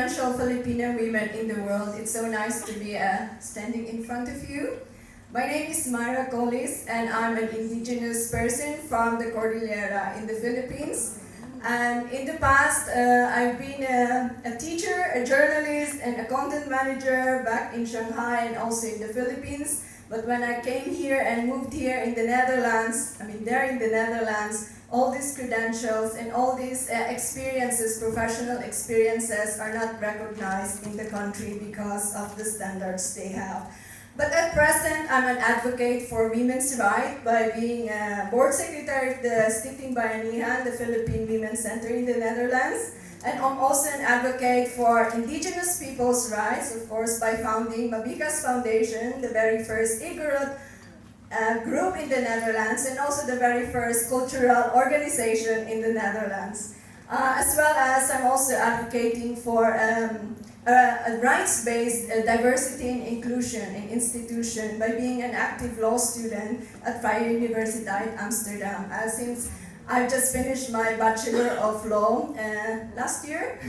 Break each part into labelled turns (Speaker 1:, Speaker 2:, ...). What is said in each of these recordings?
Speaker 1: influential Filipino women in the world. It's so nice to be standing in front of you. My name is Myra Colis, and I'm an indigenous person from the Cordillera in the Philippines. And in the past, I've been a teacher, a journalist, and a content manager back in Shanghai and also in the Philippines. But when I came here and moved here in the Netherlands, there in the Netherlands, all these credentials and all these experiences, professional experiences, are not recognized in the country because of the standards they have. But at present, I'm an advocate for women's rights by being a board secretary of the Stichting Bayanihan, the Philippine Women's Center in the Netherlands. And I'm also an advocate for indigenous people's rights, of course, by founding Mabika's Foundation, the very first Igorot group in the Netherlands, and also the very first cultural organization in the Netherlands. As well as I'm also advocating for a rights-based diversity and inclusion in institution by being an active law student at Vrije Universiteit Amsterdam. Since I've just finished my Bachelor of Law last year,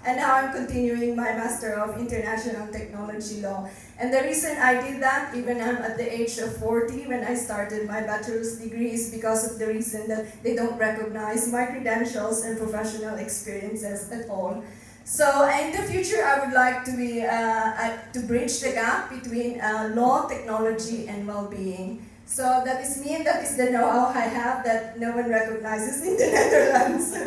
Speaker 1: and now I'm continuing my Master of International Technology Law. And the reason I did that, even I'm at the age of 40 when I started my bachelor's degree, is because of the reason that they don't recognize my credentials and professional experiences at all. So in the future, I would like to be to bridge the gap between law, technology, and well-being. So that is me, and that is the know-how I have that no one recognizes in the Netherlands.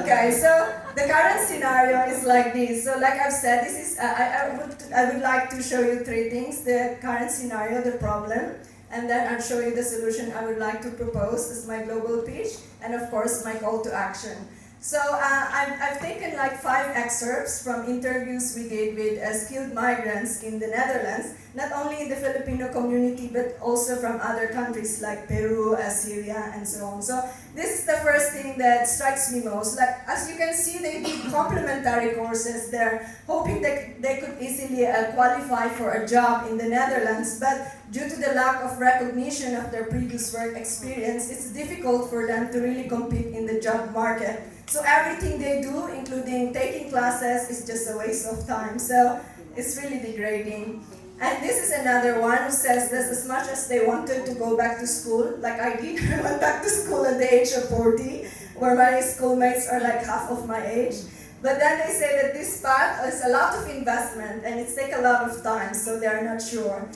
Speaker 1: Okay, so the current scenario is like this. So like I've said, this is I would like to show you three things: the current scenario, the problem, and then I'll show you the solution I would like to propose as my global pitch, and of course my call to action. So I've taken like 5 excerpts from interviews we did with skilled migrants in the Netherlands, not only in the Filipino community, but also from other countries like Peru, Syria, and so on. So this is the first thing that strikes me most. Like, as you can see, they did complementary courses. They're hoping that they could easily qualify for a job in the Netherlands, but due to the lack of recognition of their previous work experience, it's difficult for them to really compete in the job market. So everything they do, including taking classes, is just a waste of time. So it's really degrading. And this is another one who says that as much as they wanted to go back to school, like I did, I went back to school at the age of 40, where my schoolmates are like half of my age. But then they say that this path is a lot of investment and it's take a lot of time, so they are not sure.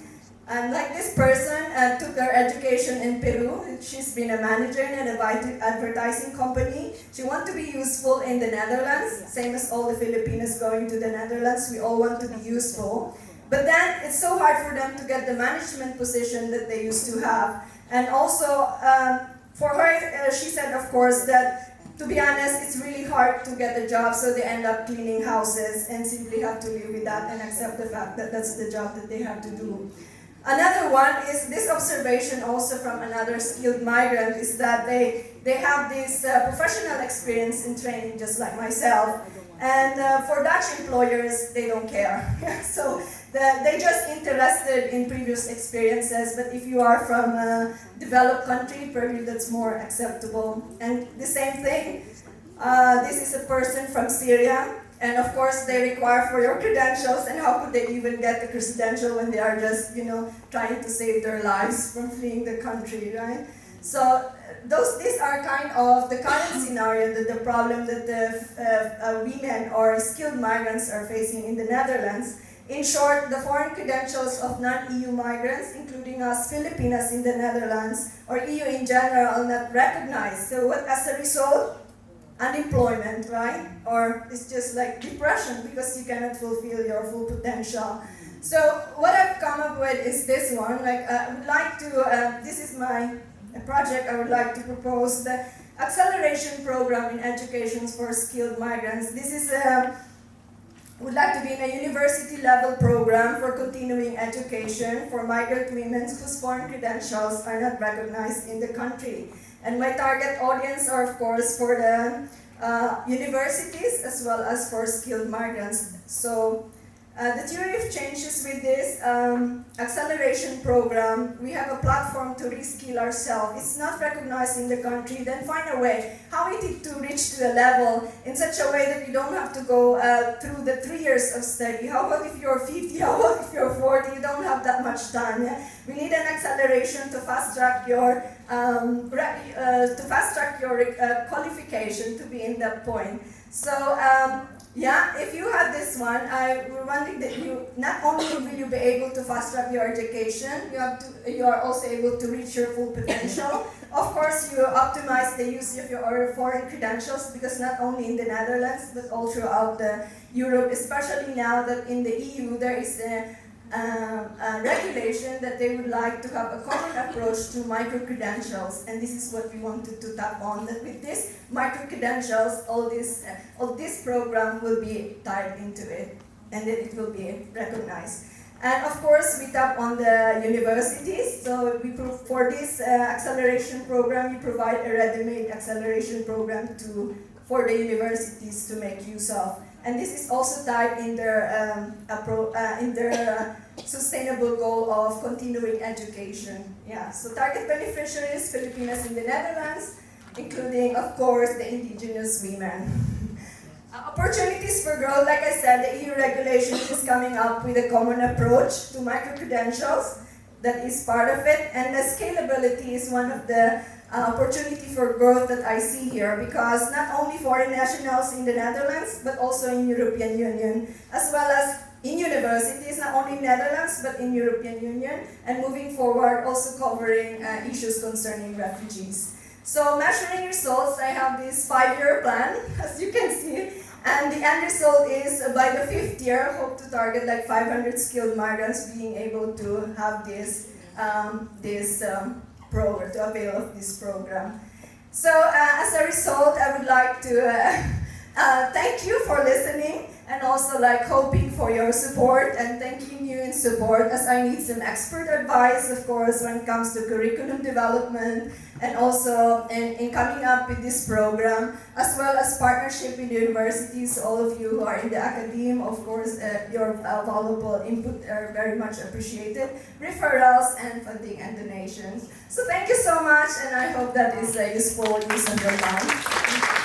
Speaker 1: And like this person took her education in Peru. She's been a manager in an advertising company. She wants to be useful in the Netherlands, same as all the Filipinos going to the Netherlands. We all want to be useful. But then it's so hard for them to get the management position that they used to have. And also, for her, she said, of course, that to be honest, it's really hard to get a job, so they end up cleaning houses and simply have to live with that and accept the fact that that's the job that they have to do. Another one is this observation also from another skilled migrant is that they have this professional experience in training just like myself. And for Dutch employers, they don't care. So they're just interested in previous experiences, but if you are from a developed country, probably that's more acceptable. And the same thing, this is a person from Syria. And of course, they require for your credentials, and how could they even get the credential when they are just, trying to save their lives from fleeing the country, right? So these are kind of the current scenario, the problem that the women or skilled migrants are facing in the Netherlands. In short, the foreign credentials of non-EU migrants, including us Filipinas in the Netherlands, or EU in general, are not recognized. So as a result, unemployment, right? Or it's just like depression because you cannot fulfill your full potential. So what I've come up with is this one. I would like to, this is my project, I would like to propose the acceleration program in education for skilled migrants. This is would like to be in a university level program for continuing education for migrant women whose foreign credentials are not recognized in the country. And my target audience are, of course, for the universities as well as for skilled migrants. So The theory of change is with this acceleration program, we have a platform to reskill ourselves. It's not recognized in the country, then find a way how it is to reach to a level in such a way that you don't have to go through the 3 years of study. How about if you're 50, how about if you're 40, you don't have that much time. Yeah? We need an acceleration to fast track your qualification to be in that point. So yeah, if you had this one, I wanted that you not only will you be able to fast track your education, you are also able to reach your full potential. Of course, you optimize the use of your foreign credentials, because not only in the Netherlands but all throughout Europe, especially now that in the EU there is a regulation that they would like to have a common approach to micro-credentials, and this is what we wanted to tap on, that with this micro-credentials, all this program will be tied into it, and that it will be recognized. And of course, we tap on the universities, so for this acceleration program, we provide a ready-made acceleration program for the universities to make use of. And this is also tied in their sustainable goal of continuing education. Yeah. So target beneficiaries, Filipinas in the Netherlands, including, of course, the indigenous women. Opportunities for growth, like I said, the EU regulation is coming up with a common approach to micro-credentials. That is part of it. And the scalability is one of the opportunity for growth that I see here, because not only foreign nationals in the Netherlands, but also in European Union, as well as in universities, not only in Netherlands, but in European Union, and moving forward, also covering issues concerning refugees. So measuring results, I have this 5-year plan, as you can see, and the end result is by the 5th year, hope to target like 500 skilled migrants being able to have this program, to avail of this program. So as a result, I would like to thank you for listening, and also hoping for your support and thanking you in support, as I need some expert advice, of course, when it comes to curriculum development, and also in coming up with this program, as well as partnership with universities. All of you who are in the academe, of course, your valuable input are very much appreciated. Referrals and funding and donations. So thank you so much, and I hope that is a useful use of your time.